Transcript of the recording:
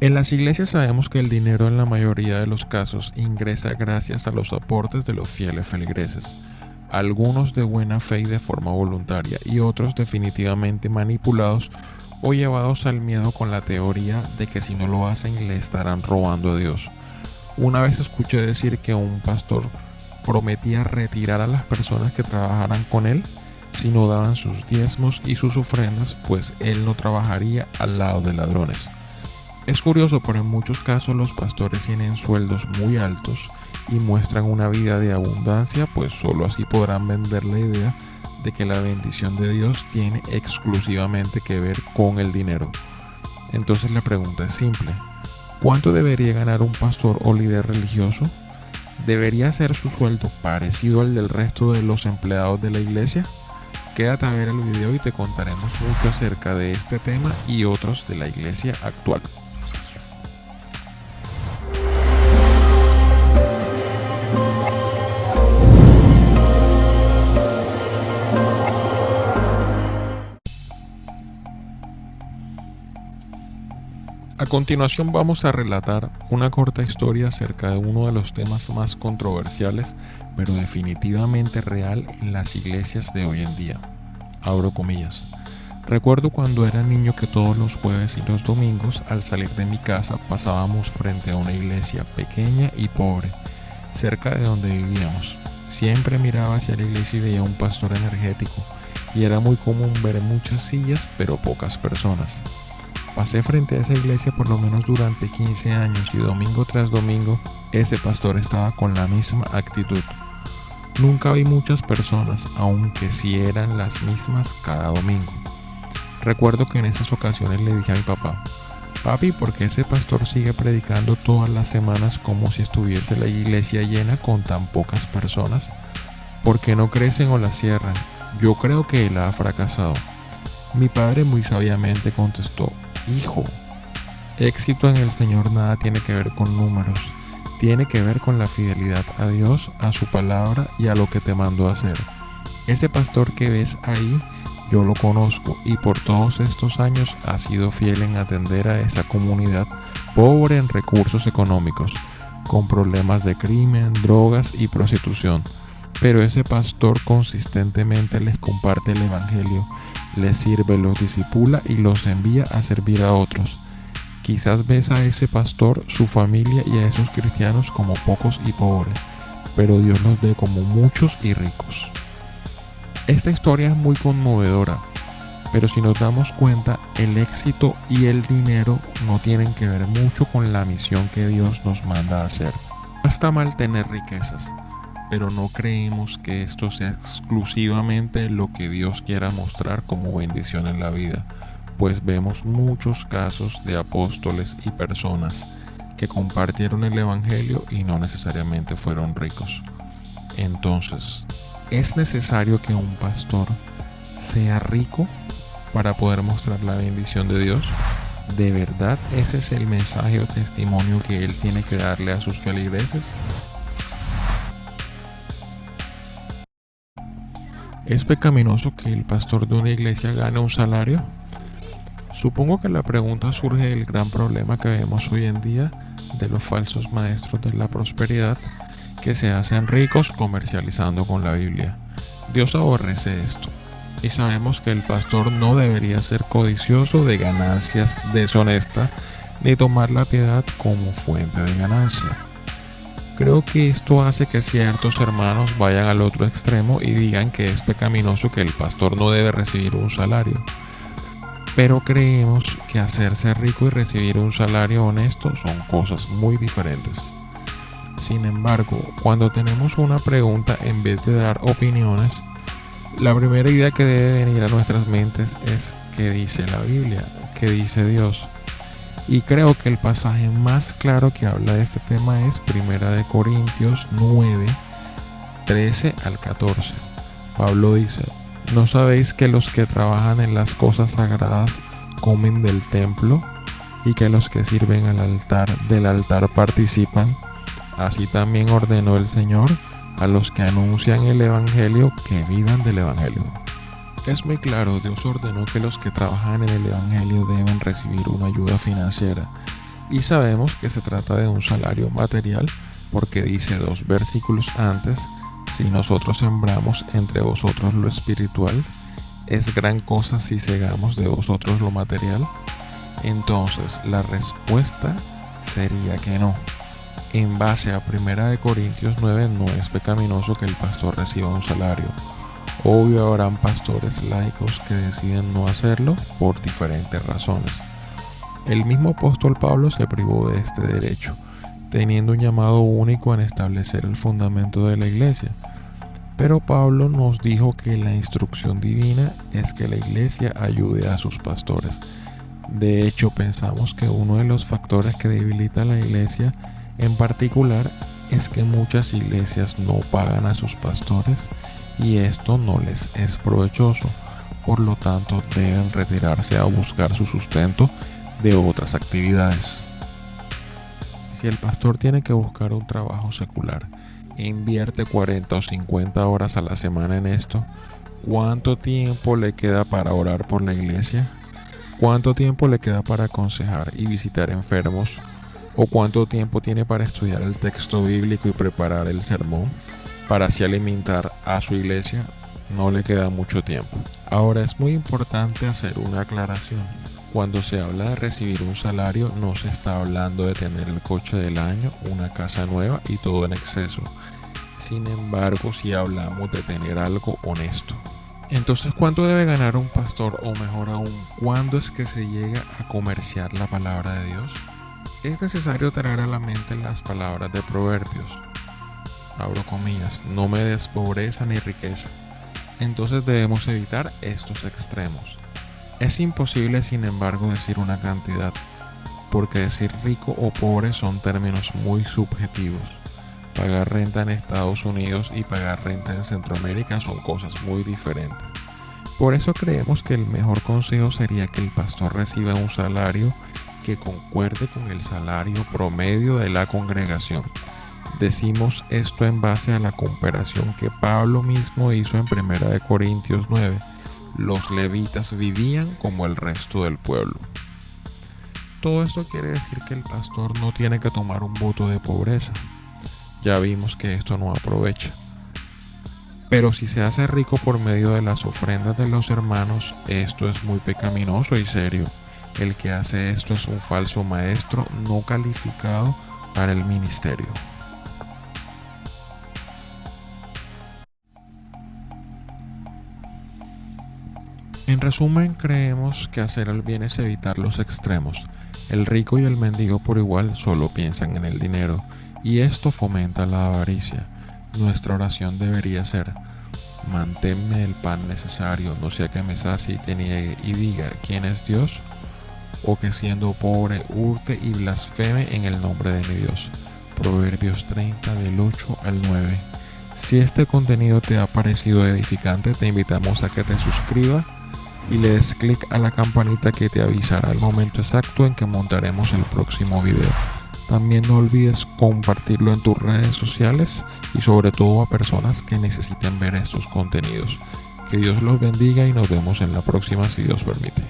En las iglesias sabemos que el dinero en la mayoría de los casos ingresa gracias a los aportes de los fieles feligreses, algunos de buena fe y de forma voluntaria, y otros definitivamente manipulados o llevados al miedo con la teoría de que si no lo hacen le estarán robando a Dios. Una vez escuché decir que un pastor prometía retirar a las personas que trabajaran con él si no daban sus diezmos y sus ofrendas, pues él no trabajaría al lado de ladrones. Es curioso, pero en muchos casos los pastores tienen sueldos muy altos y muestran una vida de abundancia, pues solo así podrán vender la idea de que la bendición de Dios tiene exclusivamente que ver con el dinero. Entonces la pregunta es simple: ¿cuánto debería ganar un pastor o líder religioso? ¿Debería ser su sueldo parecido al del resto de los empleados de la iglesia? Quédate a ver el video y te contaremos mucho acerca de este tema y otros de la iglesia actual. A continuación vamos a relatar una corta historia acerca de uno de los temas más controversiales, pero definitivamente real en las iglesias de hoy en día. Abro comillas. Recuerdo cuando era niño que todos los jueves y los domingos, al salir de mi casa, pasábamos frente a una iglesia pequeña y pobre, cerca de donde vivíamos. Siempre miraba hacia la iglesia y veía un pastor energético, y era muy común ver muchas sillas, pero pocas personas. Pasé frente a esa iglesia por lo menos durante 15 años y domingo tras domingo ese pastor estaba con la misma actitud. Nunca vi muchas personas, aunque sí eran las mismas cada domingo. Recuerdo que en esas ocasiones le dije a mi papá: papi, ¿por qué ese pastor sigue predicando todas las semanas como si estuviese la iglesia llena con tan pocas personas? ¿Por qué no crecen o la cierran? Yo creo que él ha fracasado. Mi padre muy sabiamente contestó: hijo, éxito en el Señor nada tiene que ver con números, tiene que ver con la fidelidad a Dios, a su palabra y a lo que te mandó a hacer. Ese pastor que ves ahí, yo lo conozco y por todos estos años ha sido fiel en atender a esa comunidad pobre en recursos económicos, con problemas de crimen, drogas y prostitución. Pero ese pastor consistentemente les comparte el evangelio, les sirve, los discipula y los envía a servir a otros. Quizás ves a ese pastor, su familia y a esos cristianos como pocos y pobres, pero Dios los ve como muchos y ricos. Esta historia es muy conmovedora, pero si nos damos cuenta, el éxito y el dinero no tienen que ver mucho con la misión que Dios nos manda a hacer. No está mal tener riquezas, pero no creemos que esto sea exclusivamente lo que Dios quiera mostrar como bendición en la vida, pues vemos muchos casos de apóstoles y personas que compartieron el evangelio y no necesariamente fueron ricos. Entonces, ¿es necesario que un pastor sea rico para poder mostrar la bendición de Dios? ¿De verdad ese es el mensaje o testimonio que él tiene que darle a sus feligreses? ¿Es pecaminoso que el pastor de una iglesia gane un salario? Supongo que la pregunta surge del gran problema que vemos hoy en día de los falsos maestros de la prosperidad que se hacen ricos comercializando con la Biblia. Dios aborrece esto, y sabemos que el pastor no debería ser codicioso de ganancias deshonestas ni tomar la piedad como fuente de ganancia. Creo que esto hace que ciertos hermanos vayan al otro extremo y digan que es pecaminoso que el pastor no debe recibir un salario. Pero creemos que hacerse rico y recibir un salario honesto son cosas muy diferentes. Sin embargo, cuando tenemos una pregunta en vez de dar opiniones, la primera idea que debe venir a nuestras mentes es ¿qué dice la Biblia? ¿Qué dice Dios? Y creo que el pasaje más claro que habla de este tema es 1 Corintios 9, 13 al 14. Pablo dice: ¿no sabéis que los que trabajan en las cosas sagradas comen del templo y que los que sirven del altar participan? Así también ordenó el Señor a los que anuncian el evangelio que vivan del evangelio. Es muy claro, Dios ordenó que los que trabajan en el evangelio deben recibir una ayuda financiera, Y sabemos que se trata de un salario material porque dice 2 versículos antes: si nosotros sembramos entre vosotros lo espiritual, ¿es gran cosa si segamos de vosotros lo material? Entonces la respuesta sería que no. En base a 1 Corintios 9, no es pecaminoso que el pastor reciba un salario. Obvio, habrán pastores laicos que deciden no hacerlo por diferentes razones. El mismo apóstol Pablo se privó de este derecho, teniendo un llamado único en establecer el fundamento de la iglesia. Pero Pablo nos dijo que la instrucción divina es que la iglesia ayude a sus pastores. De hecho, pensamos que uno de los factores que debilita a la iglesia en particular es que muchas iglesias no pagan a sus pastores y esto no les es provechoso. Por lo tanto, deben retirarse a buscar su sustento de otras actividades. Si el pastor tiene que buscar un trabajo secular e invierte 40 o 50 horas a la semana en esto, ¿cuánto tiempo le queda para orar por la iglesia? ¿Cuánto tiempo le queda para aconsejar y visitar enfermos? ¿O cuánto tiempo tiene para estudiar el texto bíblico y preparar el sermón para así alimentar a su iglesia? No le queda mucho tiempo. Ahora es muy importante hacer una aclaración. Cuando se habla de recibir un salario, no se está hablando de tener el coche del año, una casa nueva y todo en exceso. Sin embargo, si hablamos de tener algo honesto. Entonces, ¿cuánto debe ganar un pastor? O mejor aún, ¿cuándo es que se llega a comerciar la palabra de Dios? Es necesario traer a la mente las palabras de Proverbios. Abro comillas: no me des pobreza ni riqueza. Entonces debemos evitar estos extremos. Es imposible, sin embargo, decir una cantidad, porque decir rico o pobre son términos muy subjetivos. Pagar renta en Estados Unidos y pagar renta en Centroamérica son cosas muy diferentes. Por eso creemos que el mejor consejo sería que el pastor reciba un salario que concuerde con el salario promedio de la congregación. Decimos esto en base a la comparación que Pablo mismo hizo en 1 Corintios 9. Los levitas vivían como el resto del pueblo. Todo esto quiere decir que el pastor no tiene que tomar un voto de pobreza. Ya vimos que esto no aprovecha. Pero si se hace rico por medio de las ofrendas de los hermanos, esto es muy pecaminoso y serio. El que hace esto es un falso maestro no calificado para el ministerio. En resumen, creemos que hacer el bien es evitar los extremos. El rico y el mendigo por igual solo piensan en el dinero, y esto fomenta la avaricia. Nuestra oración debería ser: manténme el pan necesario, no sea que me sacie y te niegue y diga quién es Dios, o que siendo pobre hurte y blasfeme en el nombre de mi Dios. Proverbios 30 del 8 al 9. Si este contenido te ha parecido edificante, te invitamos a que te suscribas y le des clic a la campanita que te avisará el momento exacto en que montaremos el próximo video. También no olvides compartirlo en tus redes sociales y sobre todo a personas que necesiten ver estos contenidos. Que Dios los bendiga y nos vemos en la próxima si Dios permite.